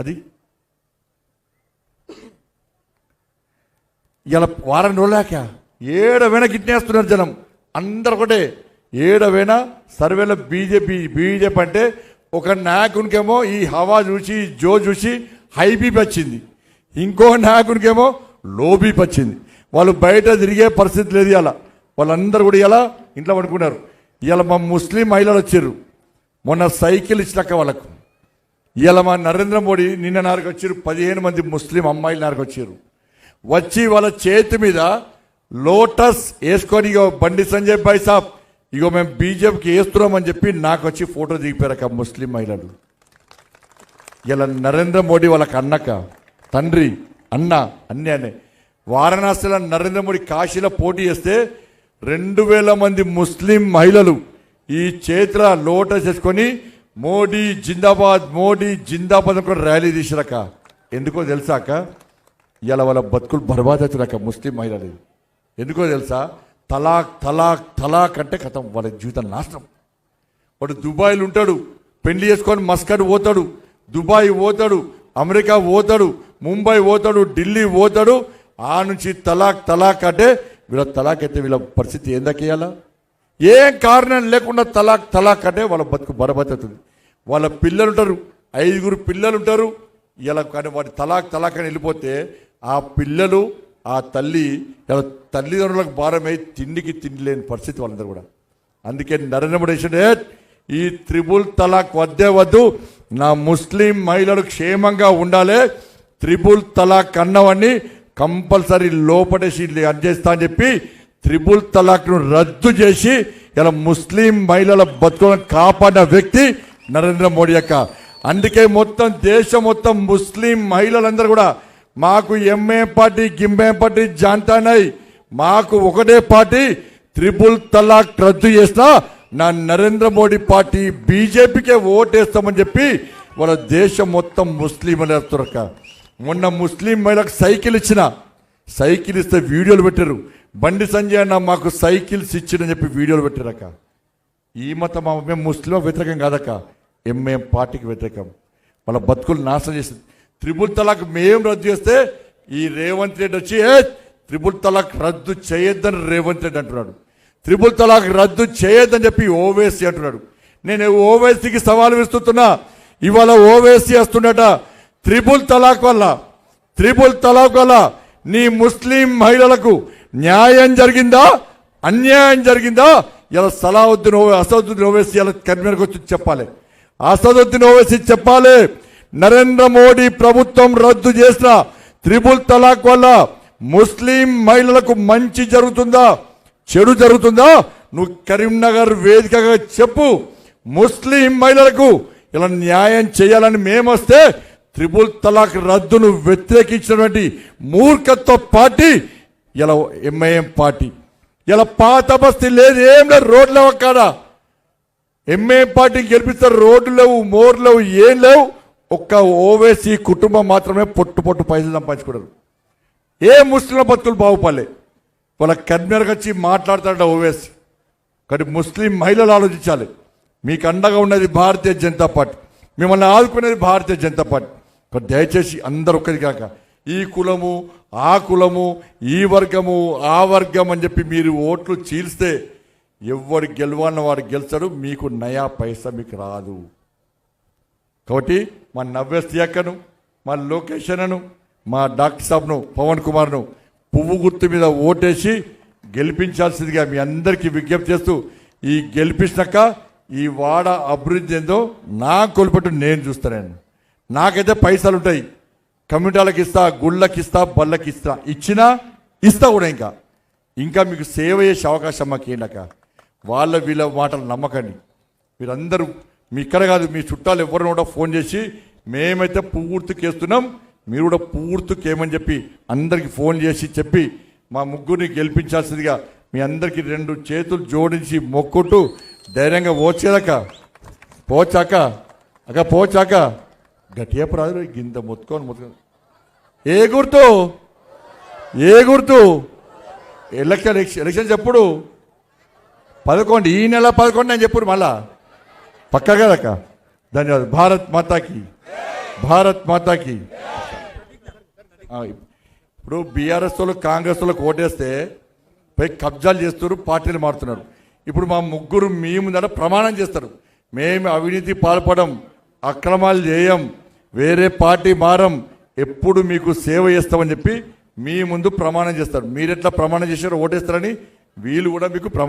అది ఇలా వారం రోజులాక ఏడవైనా గిట్నేస్తున్నారు జనం అందరు ఒకటే. ఏడవైనా సర్వేలో బీజేపీ అంటే ఒక నాయకునికేమో ఈ హవా చూసి జో చూసి హై బీపీ వచ్చింది, ఇంకో నాయకునికేమో లో బీపీ వచ్చింది. వాళ్ళు బయట తిరిగే పరిస్థితి లేదు. ఇలా వాళ్ళందరూ కూడా ఇలా ఇంట్లో పడుకున్నారు. ఇలా మా ముస్లిం మహిళలు వచ్చారు, మొన్న సైకిల్ ఇచ్చినాక వాళ్ళకు. ఇలా మా నరేంద్ర మోడీ నిన్న నారకు వచ్చారు, 15 మంది ముస్లిం అమ్మాయిల నారకు వచ్చారు. వచ్చి వాళ్ళ చేతి మీద లోటస్ వేసుకొని ఇగో బండి సంజయ్ భాయ్ సాబ్ ఇగో మేము బీజేపీకి వేస్తున్నామని చెప్పి నాకు వచ్చి ఫోటో దిగిపోయారక ముస్లిం మహిళలు. ఇలా నరేంద్ర మోడీ వాళ్ళకి అన్నక తండ్రి అన్న అన్నీ అనే. వారణాసిలో నరేంద్ర మోడీ కాశీలో పోటీ చేస్తే 2000 మంది ముస్లిం మహిళలు ఈ చేతుల లోటస్ వేసుకొని మోడీ జిందాబాద్ అనుకుని ర్యాలీ తీసిరాక. ఎందుకో తెలుసాక ఇలా వాళ్ళ బతుకులు బర్బాద్ అవుతున్నాక ముస్లిం మహిళలు. ఎందుకో తెలుసా? తలాక్ అంటే కథం వాళ్ళ జీవితం నాశనం. వాడు దుబాయ్లో ఉంటాడు, పెళ్లి చేసుకొని మస్కట్ పోతాడు, దుబాయ్ పోతాడు, అమెరికా పోతాడు, ముంబై పోతాడు, ఢిల్లీ పోతాడు. ఆ నుంచి తలాక్ అంటే వీళ్ళ తలాక్ అయితే వీళ్ళ పరిస్థితి ఏందకేయాలా? ఏం కారణం లేకుండా తలాక్ అంటే వాళ్ళ బతుకు బర్బాద్ అవుతుంది. వాళ్ళ పిల్లలు ఉంటారు, 5 పిల్లలు ఉంటారు. ఇలా కానీ వాడి తలాక్ అని వెళ్ళిపోతే ఆ పిల్లలు ఆ తల్లిదండ్రులకు భారమై తిండి లేని పరిస్థితి వాళ్ళందరూ కూడా. అందుకే నరేంద్ర మోడీ ఈ త్రిబుల్ తలాక్ వద్దు, నా ముస్లిం మహిళలు క్షేమంగా ఉండాలి, త్రిబుల్ తలాక్ అన్నవన్నీ కంపల్సరీ లోపడేసి చేస్తా అని చెప్పి త్రిబుల్ తలాక్ను రద్దు చేసి ఇలా ముస్లిం మహిళల బతుకులను కాపాడిన వ్యక్తి నరేంద్ర మోడీ యొక్క. అందుకే దేశం మొత్తం ముస్లిం మహిళలందరూ కూడా మాకు ఎంఏ పార్టీ గిమ్మే పార్టీ జాంతానై మాకు ఒకటే పార్టీ, త్రిబుల్ తలాక్ రద్దు చేసినా నా నరేంద్ర మోడీ పార్టీ బీజేపీకే ఓటేస్తామని చెప్పి వాళ్ళ దేశం మొత్తం ముస్లింలు వేస్తురక. మొన్న ముస్లిం మహిళకు సైకిల్ ఇస్తే వీడియోలు పెట్టారు. బండి సంజయ్ అన్న మాకు సైకిల్స్ ఇచ్చినని చెప్పి వీడియోలు పెట్టారక. ఈ మతం మేము ముస్లిం వ్యతిరేకం కాదక్క, ఎంఏం పార్టీకి వ్యతిరేకం. వాళ్ళ బతుకులు నాశనం చేసింది. త్రిబుల్ తలాక్ మేము రద్దు చేస్తే ఈ రేవంత్ రెడ్డి వచ్చి త్రిబుల్ తలాక్ రద్దు చేయొద్దని రేవంత్ రెడ్డి అంటున్నాడు. త్రిబుల్ తలాక్ రద్దు చేయొద్దని చెప్పి ఓవైసీ అంటున్నాడు. నేను ఓవైసీకి సవాల్ విస్తున్నా. ఇవాళ ఓవైసీ వస్తుండట త్రిబుల్ తలాక్ వల్ల నీ ముస్లిం మహిళలకు న్యాయం జరిగిందా అన్యాయం జరిగిందా? ఇలా అసదుద్దీన్ ఓవైసీ ఇలా కన్వీనర్కి వచ్చి చెప్పాలి. అసదుద్దీన్ ఓవైసీ చెప్పాలి, నరేంద్ర మోడీ ప్రభుత్వం రద్దు చేసిన త్రిబుల్ తలాక్ వల్ల ముస్లిం మహిళలకు మంచి జరుగుతుందా చెడు జరుగుతుందా? నువ్వు కరీంనగర్ వేదికగా చెప్పు. ముస్లిం మహిళలకు ఇలా న్యాయం చేయాలని మేమొస్తే త్రిబుల్ తలాక్ రద్దును వ్యతిరేకించినటువంటి మూర్ఖత్వ పార్టీ ఇలా ఎంఐఎం పార్టీ. ఇలా పాత బస్తీ లేదు, ఏం లేదు, రోడ్లు లేవు. అక్కడ ఎంఐఎం పార్టీకి గెలిపిస్తారు, రోడ్లు లేవు, మోర్లు లేవు, ఏం లేవు. ఒక్క ఓవైసీ కుటుంబం మాత్రమే పొట్టు పైసలు సంపాదించుకున్నారు. ఏ ముస్లింల బతుకులు బాగుపడలే. వాళ్ళ కన్వీనర్కి వచ్చి మాట్లాడతాడ ఓవైసీ. కానీ ముస్లిం మహిళలు ఆలోచించాలి. మీకు అండగా ఉన్నది భారతీయ జనతా పార్టీ, మిమ్మల్ని ఆదుకునేది భారతీయ జనతా పార్టీ. కానీ దయచేసి అందరు ఒక్కరి కాక ఈ కులము ఆ కులము ఈ వర్గము ఆ వర్గం అని చెప్పి మీరు ఓట్లు చీల్స్తే ఎవరు గెలవాలన్న వాడు గెలుస్తాడు, మీకు నయా పైసా మీకు రాదు. కాబట్టి మా నవ్వేస్తి అక్కను, మా లోకేష్ అన్నను, మా డాక్టర్ సాబ్ను, పవన్ కుమార్ను పువ్వు గుర్తు మీద ఓటేసి గెలిపించాల్సిందిగా మీ అందరికీ విజ్ఞప్తి చేస్తూ, ఈ గెలిపించాక ఈ వాడ అభివృద్ధి ఏందో నా కొలిపెట్టు నేను చూస్తాను. నాకైతే పైసలు ఉంటాయి, కమ్యూనిటీలకు ఇస్తా, గుళ్ళకి ఇస్తా, బళ్ళకి ఇస్తా కూడా. ఇంకా మీకు సేవ చేసే అవకాశం మాకు ఏంటక. వీళ్ళ మాటలు నమ్మకండి. మీరందరూ మీ ఇక్కడ కాదు, మీ చుట్టాలు ఎవరిని కూడా ఫోన్ చేసి మేమైతే పూర్తికి వేస్తున్నాం, మీరు కూడా పూర్తికి ఏమని చెప్పి అందరికి ఫోన్ చేసి చెప్పి మా ముగ్గురిని గెలిపించాల్సిందిగా మీ అందరికీ 2 చేతులు జోడించి మొక్కుంటూ ధైర్యంగా పోచాక గట్టిగా ప్రాదు గింత మొత్తుకొని ఏ గుర్తు ఎలక్షన్ చెప్పుడు 11 ఈ నెల 11 అని చెప్పుడు మళ్ళా పక్కా కదక్క. ధన్యవాదాలు. భారత్ మాతాకి. భారత్ మాతాకి. ఇప్పుడు బీఆర్ఎస్ వాళ్ళు కాంగ్రెస్ వాళ్ళకి ఓటేస్తే పై కబ్జాలు చేస్తారు, పార్టీలు మారుతున్నారు. ఇప్పుడు మా ముగ్గురు మీ ముందర ప్రమాణం చేస్తారు, మేము అవినీతి పాల్పడం, అక్రమాలు చేయం, వేరే పార్టీ మారం, ఎప్పుడు మీకు సేవ చేస్తామని చెప్పి మీ ముందు ప్రమాణం చేస్తారు. మీరెట్లా ప్రమాణం చేశారో ఓటేస్తారని వీళ్ళు కూడా మీకు ప్రమాణం